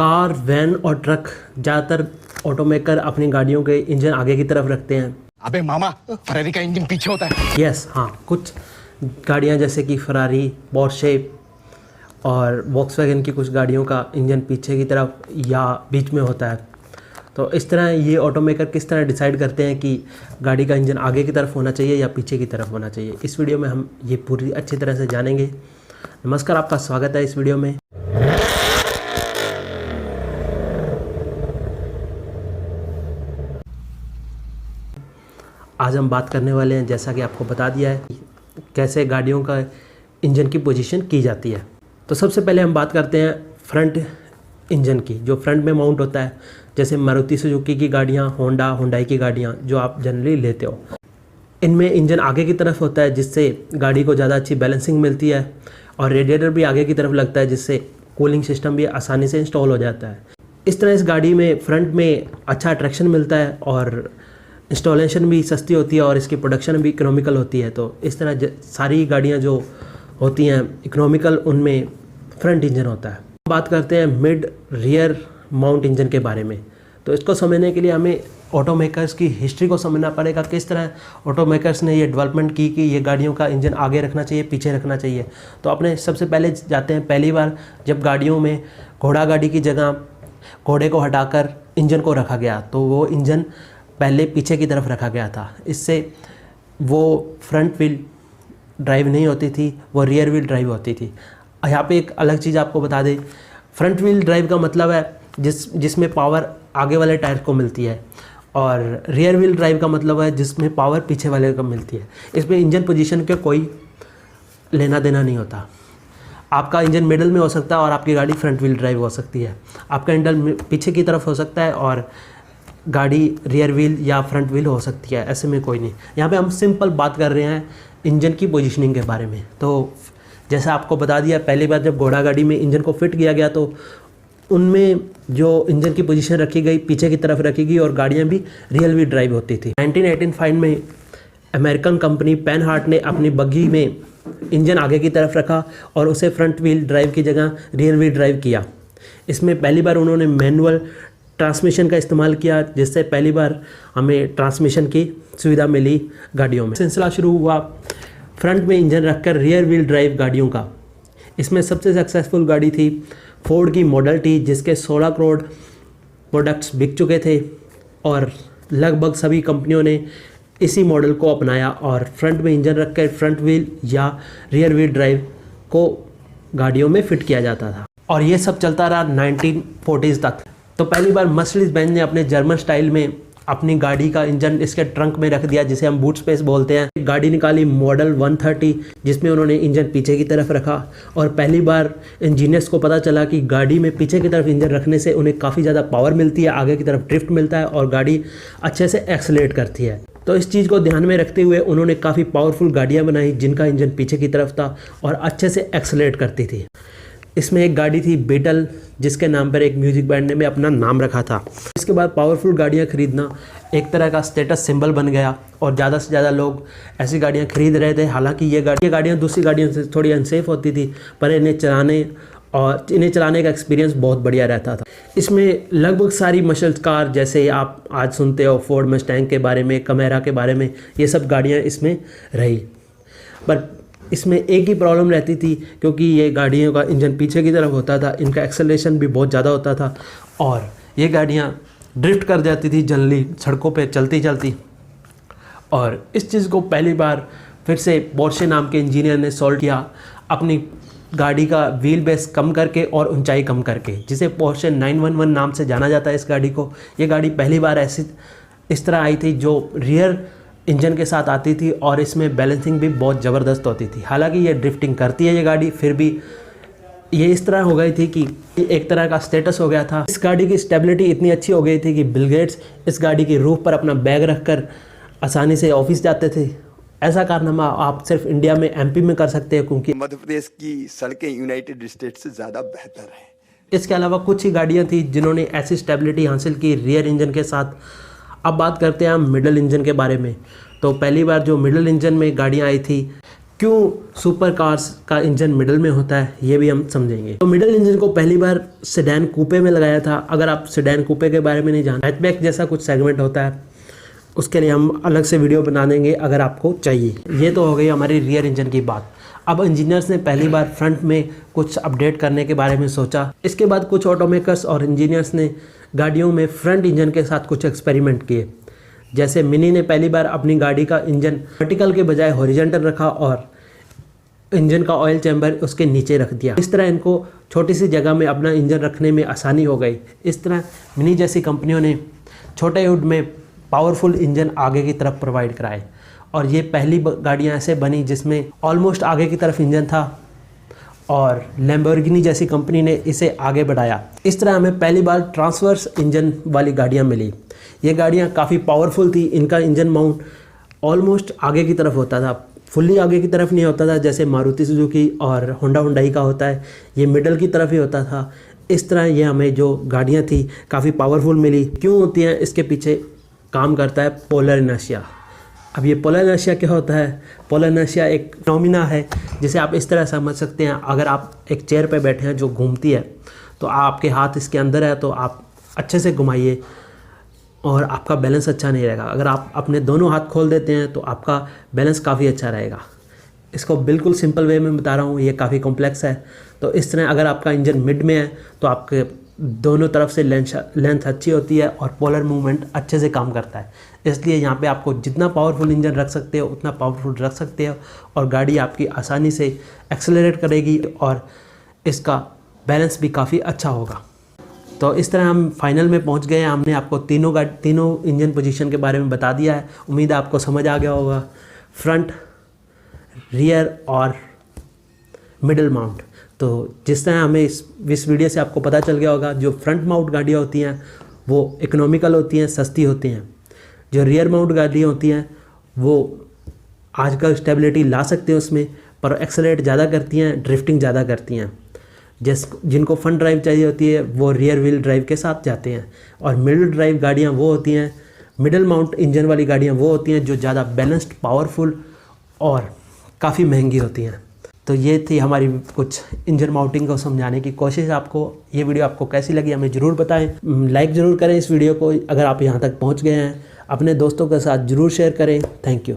Car, van और truck ज़्यादातर automaker अपनी गाड़ियों के इंजन आगे की तरफ रखते हैं। अबे मामा, फरारी का इंजन पीछे होता है। यस, हाँ, कुछ गाड़ियाँ जैसे कि फरारी, पोर्शे और वॉक्सवैगन की कुछ गाड़ियों का इंजन पीछे की तरफ या बीच में होता है। तो इस तरह ये ऑटोमेकर किस तरह डिसाइड करते हैं कि गाड़ी का इंजन आगे की तरफ होना चाहिए या पीछे की तरफ होना चाहिए, इस वीडियो में हम ये पूरी अच्छी तरह से जानेंगे। नमस्कार, आपका स्वागत है इस वीडियो में। आज हम बात करने वाले हैं, जैसा कि आपको बता दिया है, कैसे गाड़ियों का इंजन की पोजीशन की जाती है। तो सबसे पहले हम बात करते हैं फ्रंट इंजन की, जो फ्रंट में माउंट होता है। जैसे मारुति सुजुकी की गाड़ियाँ, हुंडई की गाड़ियाँ जो आप जनरली लेते हो, इनमें इंजन आगे की तरफ होता है, जिससे गाड़ी को ज़्यादा अच्छी बैलेंसिंग मिलती है और रेडिएटर भी आगे की तरफ लगता है, जिससे कूलिंग सिस्टम भी आसानी से इंस्टॉल हो जाता है। इस तरह इस गाड़ी में फ्रंट में अच्छा अट्रैक्शन मिलता है और इंस्टॉलेशन भी सस्ती होती है और इसकी प्रोडक्शन भी इकोनॉमिकल होती है। तो इस तरह सारी गाड़ियाँ जो होती हैं इकोनॉमिकल, उनमें फ्रंट इंजन होता है। बात करते हैं मिड रियर माउंट इंजन के बारे में। तो इसको समझने के लिए हमें ऑटोमेकर्स की हिस्ट्री को समझना पड़ेगा, किस तरह ऑटोमेकर्स ने ये डेवलपमेंट की कि ये गाड़ियों का इंजन आगे रखना चाहिए, पीछे रखना चाहिए। तो अपने सबसे पहले जाते हैं, पहली बार जब गाड़ियों में घोड़ा गाड़ी की जगह घोड़े को हटाकर इंजन को रखा गया, तो वो इंजन पहले पीछे की तरफ रखा गया था। इससे वो फ्रंट व्हील ड्राइव नहीं होती थी, वो रियर व्हील ड्राइव होती थी। यहाँ पे एक अलग चीज़ आपको बता दें, फ्रंट व्हील ड्राइव का मतलब है जिसमें पावर आगे वाले टायर को मिलती है, और रियर व्हील ड्राइव का मतलब है जिसमें पावर पीछे वाले को मिलती है। इसमें इंजन पोजीशन के कोई लेना देना नहीं होता। आपका इंजन मिडल में हो सकता है और आपकी गाड़ी फ्रंट व्हील ड्राइव हो सकती है। आपका इंजन पीछे की तरफ हो सकता है और गाड़ी रियर व्हील या फ्रंट व्हील हो सकती है, ऐसे में कोई नहीं। यहाँ पे हम सिंपल बात कर रहे हैं इंजन की पोजीशनिंग के बारे में। तो जैसा आपको बता दिया, पहली बार जब घोड़ा गाड़ी में इंजन को फिट किया गया, तो उनमें जो इंजन की पोजीशन रखी गई पीछे की तरफ रखी गई और गाड़ियाँ भी रियर व्हील ड्राइव होती थी। 1985 में अमेरिकन कंपनी पेनहार्ट ने अपनी बग्गी में इंजन आगे की तरफ रखा और उसे फ्रंट व्हील ड्राइव की जगह रियर व्हील ड्राइव किया। इसमें पहली बार उन्होंने मैनुअल ट्रांसमिशन का इस्तेमाल किया, जिससे पहली बार हमें ट्रांसमिशन की सुविधा मिली गाड़ियों में। सिलसिला शुरू हुआ फ्रंट में इंजन रखकर रियर व्हील ड्राइव गाड़ियों का। इसमें सबसे सक्सेसफुल गाड़ी थी फोर्ड की मॉडल टी, जिसके 16 करोड़ प्रोडक्ट्स बिक चुके थे और लगभग सभी कंपनियों ने इसी मॉडल को अपनाया और फ्रंट में इंजन रखकर फ्रंट व्हील या रियर व्हील ड्राइव को गाड़ियों में फिट किया जाता था। और ये सब चलता रहा 1940s तक। तो पहली बार मर्सिडीज बेंज ने अपने जर्मन स्टाइल में अपनी गाड़ी का इंजन इसके ट्रंक में रख दिया, जिसे हम बूट स्पेस बोलते हैं। गाड़ी निकाली मॉडल 130, जिसमें उन्होंने इंजन पीछे की तरफ रखा और पहली बार इंजीनियर्स को पता चला कि गाड़ी में पीछे की तरफ इंजन रखने से उन्हें काफ़ी ज़्यादा पावर मिलती है, आगे की तरफ ड्रिफ्ट मिलता है और गाड़ी अच्छे से एक्सेलरेट करती है। तो इस चीज़ को ध्यान में रखते हुए उन्होंने काफ़ी पावरफुल गाड़ियाँ बनाई जिनका इंजन पीछे की तरफ था और अच्छे से एक्सेलरेट करती थी। इसमें एक गाड़ी थी बीटल, जिसके नाम पर एक म्यूजिक बैंड ने अपना नाम रखा था। इसके बाद पावरफुल गाड़ियाँ खरीदना एक तरह का स्टेटस सिंबल बन गया और ज़्यादा से ज़्यादा लोग ऐसी गाड़ियाँ खरीद रहे थे। हालांकि ये गाड़ियाँ दूसरी गाड़ियों से थोड़ी अनसेफ होती थी, पर इन्हें चलाने का एक्सपीरियंस बहुत बढ़िया रहता था। इसमें लगभग सारी मसल कार, जैसे आप आज सुनते हो फोर्ड मस्टैंग के बारे में, कैमेरा के बारे में, ये सब गाड़ियाँ इसमें रही। पर इसमें एक ही प्रॉब्लम रहती थी, क्योंकि ये गाड़ियों का इंजन पीछे की तरफ होता था, इनका एक्सेलरेशन भी बहुत ज़्यादा होता था और ये गाड़ियाँ ड्रिफ्ट कर जाती थी जनरली सड़कों पे चलती चलती। और इस चीज़ को पहली बार फिर से पोर्शे नाम के इंजीनियर ने सॉल्व किया, अपनी गाड़ी का व्हील बेस कम करके और ऊंचाई कम करके, जिसे पोर्शे 911 नाम से जाना जाता है इस गाड़ी को। ये गाड़ी पहली बार इस तरह आई थी जो रियर इंजन के साथ आती थी और इसमें बैलेंसिंग भी बहुत ज़बरदस्त होती थी। हालांकि ये ड्रिफ्टिंग करती है ये गाड़ी, फिर भी ये इस तरह हो गई थी कि एक तरह का स्टेटस हो गया था। इस गाड़ी की स्टेबिलिटी इतनी अच्छी हो गई थी कि बिल गेट्स इस गाड़ी की रूफ पर अपना बैग रखकर आसानी से ऑफिस जाते थे। ऐसा कारनामा आप सिर्फ इंडिया में एमपी में कर सकते हैं, क्योंकि मध्य प्रदेश की सड़कें यूनाइटेड स्टेट्स से ज़्यादा बेहतर है। इसके अलावा कुछ ही गाड़ियाँ थी जिन्होंने ऐसी स्टेबिलिटी हासिल की रियर इंजन के साथ। अब बात करते हैं हम मिडल इंजन के बारे में। तो पहली बार जो मिडल इंजन में गाड़ियाँ आई थी, क्यों सुपर कार्स का इंजन मिडल में होता है ये भी हम समझेंगे। तो मिडल इंजन को पहली बार सेडान कूपे में लगाया था। अगर आप सेडान कूपे के बारे में नहीं जानते, हैचबैक जैसा कुछ सेगमेंट होता है, उसके लिए हम अलग से वीडियो बना देंगे अगर आपको चाहिए। ये तो हो गई हमारी रियर इंजन की बात। अब इंजीनियर्स ने पहली बार फ्रंट में कुछ अपडेट करने के बारे में सोचा। इसके बाद कुछ ऑटोमेकर्स और इंजीनियर्स ने गाड़ियों में फ्रंट इंजन के साथ कुछ एक्सपेरिमेंट किए। जैसे मिनी ने पहली बार अपनी गाड़ी का इंजन वर्टिकल के बजाय हॉरिजॉन्टल रखा और इंजन का ऑयल चैम्बर उसके नीचे रख दिया। इस तरह इनको छोटी सी जगह में अपना इंजन रखने में आसानी हो गई। इस तरह मिनी जैसी कंपनियों ने छोटे हुड में पावरफुल इंजन आगे की तरफ प्रोवाइड कराए और ये पहली गाड़ियाँ ऐसे बनी जिसमें ऑलमोस्ट आगे की तरफ इंजन था और लैम्बोर्गिनी जैसी कंपनी ने इसे आगे बढ़ाया। इस तरह हमें पहली बार ट्रांसवर्स इंजन वाली गाड़ियाँ मिली। ये गाड़ियाँ काफ़ी पावरफुल थी। इनका इंजन माउंट ऑलमोस्ट आगे की तरफ होता था, फुल्ली आगे की तरफ नहीं होता था जैसे मारुति सुजुकी और होंडा हुंडई का होता है। ये मिडल की तरफ ही होता था। इस तरह ये हमें जो गाड़ियाँ थी काफ़ी पावरफुल मिली। क्यों होती हैं, इसके पीछे काम करता है पोलर इनर्शिया। अब ये पोलर इनर्शिया क्या होता है? पोलर इनर्शिया एक फिनोमेना है जिसे आप इस तरह समझ सकते हैं। अगर आप एक चेयर पे बैठे हैं जो घूमती है तो आपके हाथ इसके अंदर है तो आप अच्छे से घुमाइए और आपका बैलेंस अच्छा नहीं रहेगा। अगर आप अपने दोनों हाथ खोल देते हैं तो आपका बैलेंस काफ़ी अच्छा रहेगा। इसको बिल्कुल सिंपल वे में बता रहा हूँ, ये काफ़ी कॉम्प्लेक्स है। तो इस तरह अगर आपका इंजन मिड में है तो आपके दोनों तरफ से लेंथ अच्छी होती है और पोलर मूवमेंट अच्छे से काम करता है। इसलिए यहाँ पे आपको जितना पावरफुल इंजन रख सकते हो उतना पावरफुल रख सकते हो और गाड़ी आपकी आसानी से एक्सेलरेट करेगी और इसका बैलेंस भी काफ़ी अच्छा होगा। तो इस तरह हम फाइनल में पहुँच गए हैं। हमने आपको तीनों इंजन पोजीशन के बारे में बता दिया है। उम्मीद है आपको समझ आ गया होगा। फ्रंट, रियर और मिडल माउंट। तो जिस तरह हमें इस वीडियो से आपको पता चल गया होगा, जो फ्रंट माउंट गाड़ियाँ होती हैं वो इकोनॉमिकल होती हैं, सस्ती होती हैं। जो रियर माउंट गाड़ियाँ होती हैं वो आजकल स्टेबिलिटी ला सकते हैं उसमें, पर एक्सेलरेट ज़्यादा करती हैं, ड्रिफ्टिंग ज़्यादा करती हैं। जिनको फ्रंट ड्राइव चाहिए होती है वो रियर व्हील ड्राइव के साथ जाते हैं। और मिडल ड्राइव गाड़ियाँ वो होती हैं, मिडल माउंट इंजन वाली गाड़ियाँ वो होती हैं जो ज़्यादा बैलेंस्ड, पावरफुल और काफ़ी महंगी होती हैं। तो ये थी हमारी कुछ इंजन माउंटिंग को समझाने की कोशिश। आपको ये वीडियो आपको कैसी लगी हमें ज़रूर बताएं। लाइक ज़रूर करें इस वीडियो को। अगर आप यहाँ तक पहुँच गए हैं अपने दोस्तों के साथ ज़रूर शेयर करें। Thank you.